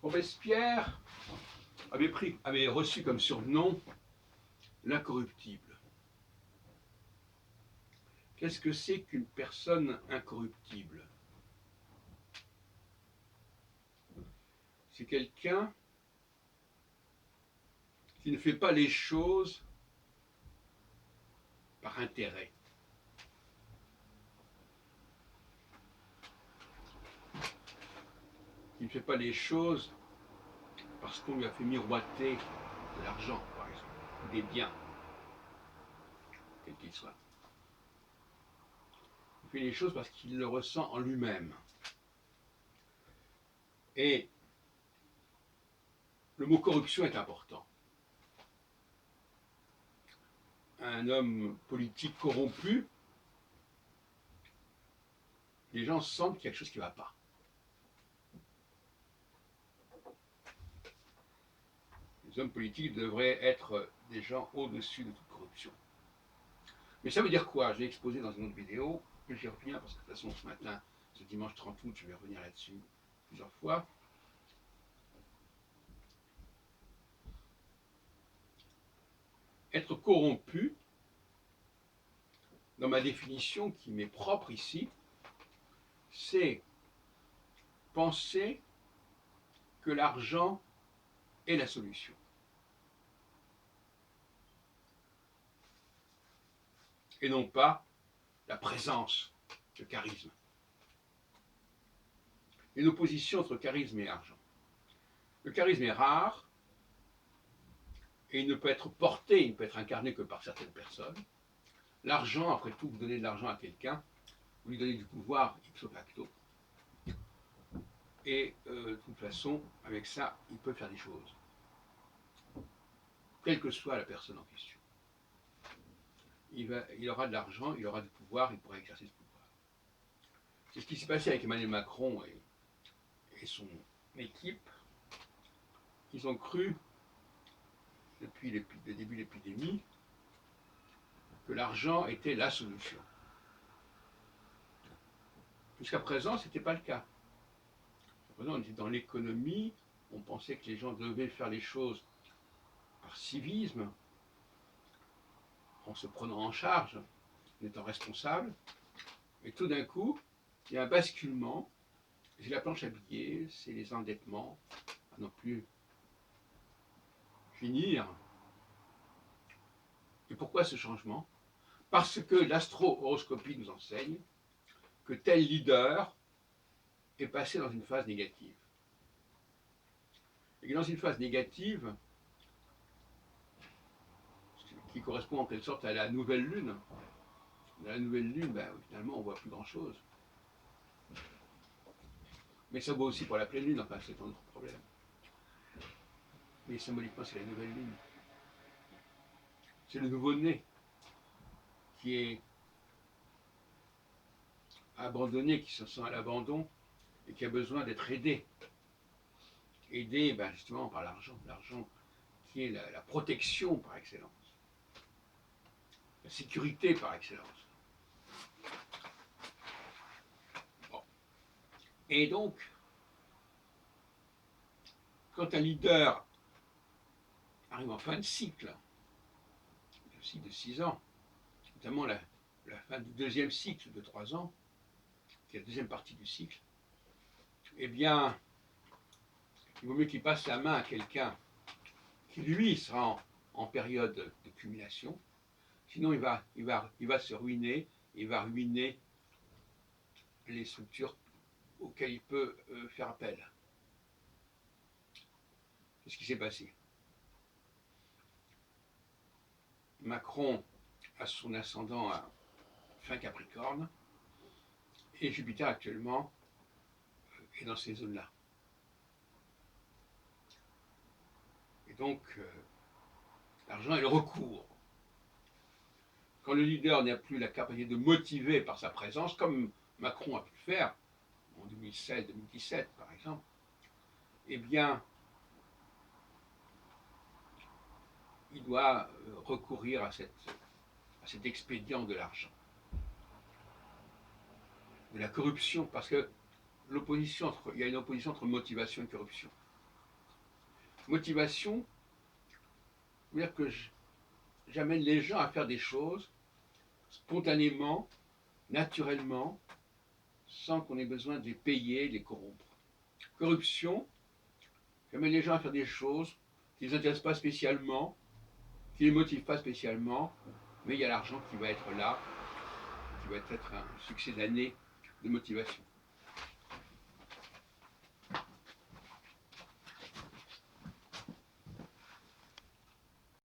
Robespierre avait reçu comme surnom l'incorruptible. Qu'est-ce que c'est qu'une personne incorruptible? C'est quelqu'un qui ne fait pas les choses par intérêt. Qui ne fait pas les choses parce qu'on lui a fait miroiter de l'argent, par exemple, ou des biens, quels qu'ils soient. Il fait les choses parce qu'il le ressent en lui-même. Et le mot corruption est important. Un homme politique corrompu, les gens sentent qu'il y a quelque chose qui ne va pas. Les hommes politiques devraient être des gens au-dessus de toute corruption. Mais ça veut dire quoi? Je l'ai exposé dans une autre vidéo, que j'y reviens parce que de toute façon ce matin, ce dimanche 30 août, je vais revenir là-dessus plusieurs fois. Être corrompu, dans ma définition qui m'est propre ici, c'est penser que l'argent est la solution. Et non pas la présence de charisme. Il y a une opposition entre charisme et argent. Le charisme est rare et il ne peut être porté, il ne peut être incarné que par certaines personnes. L'argent, après tout, vous donnez de l'argent à quelqu'un, vous lui donnez du pouvoir ipso facto. Et de toute façon, avec ça, il peut faire des choses. Quelle que soit la personne en question. Il aura de l'argent, il aura du pouvoir, il pourra exercer ce pouvoir. C'est ce qui s'est passé avec Emmanuel Macron et son équipe. Ils ont cru, depuis le début de l'épidémie, que l'argent était la solution. Jusqu'à présent, ce n'était pas le cas. Jusqu'à présent, on était dans l'économie, on pensait que les gens devaient faire les choses par civisme, en se prenant en charge, en étant responsable. Et tout d'un coup, il y a un basculement, c'est la planche à billets, c'est les endettements, à non plus finir. Et pourquoi ce changement? Parce que l'astro-horoscopie nous enseigne que tel leader est passé dans une phase négative. Et que dans une phase négative, qui correspond en quelque sorte à la nouvelle lune, dans la nouvelle lune, ben, finalement, on ne voit plus grand-chose. Mais ça vaut aussi pour la pleine lune, enfin, c'est un autre problème. Mais symboliquement, c'est la nouvelle lune. C'est le nouveau-né qui est abandonné, qui se sent à l'abandon et qui a besoin d'être aidé. Aidé ben, justement par l'argent. L'argent qui est la protection par excellence. La sécurité par excellence. Bon. Et donc, quand un leader arrive en fin de cycle de 6 ans, notamment la fin du deuxième cycle de 3 ans, qui est la deuxième partie du cycle, eh bien, il vaut mieux qu'il passe la main à quelqu'un qui, lui, sera en période de cumulation. Sinon, il va se ruiner, il va ruiner les structures auxquelles il peut faire appel. C'est ce qui s'est passé. Macron a son ascendant à fin Capricorne, et Jupiter actuellement est dans ces zones-là. Et donc, l'argent est le recours. Quand le leader n'a plus la capacité de motiver par sa présence, comme Macron a pu le faire en 2016-2017 par exemple, eh bien, il doit recourir à cet expédient de l'argent, de la corruption, parce que il y a une opposition entre motivation et corruption. Motivation, veut dire que j'amène les gens à faire des choses spontanément, naturellement, sans qu'on ait besoin de les payer, de les corrompre. Corruption, j'amène les gens à faire des choses qui ne les intéressent pas spécialement, qui ne les motivent pas spécialement, mais il y a l'argent qui va être là, qui va être un succès d'année de motivation.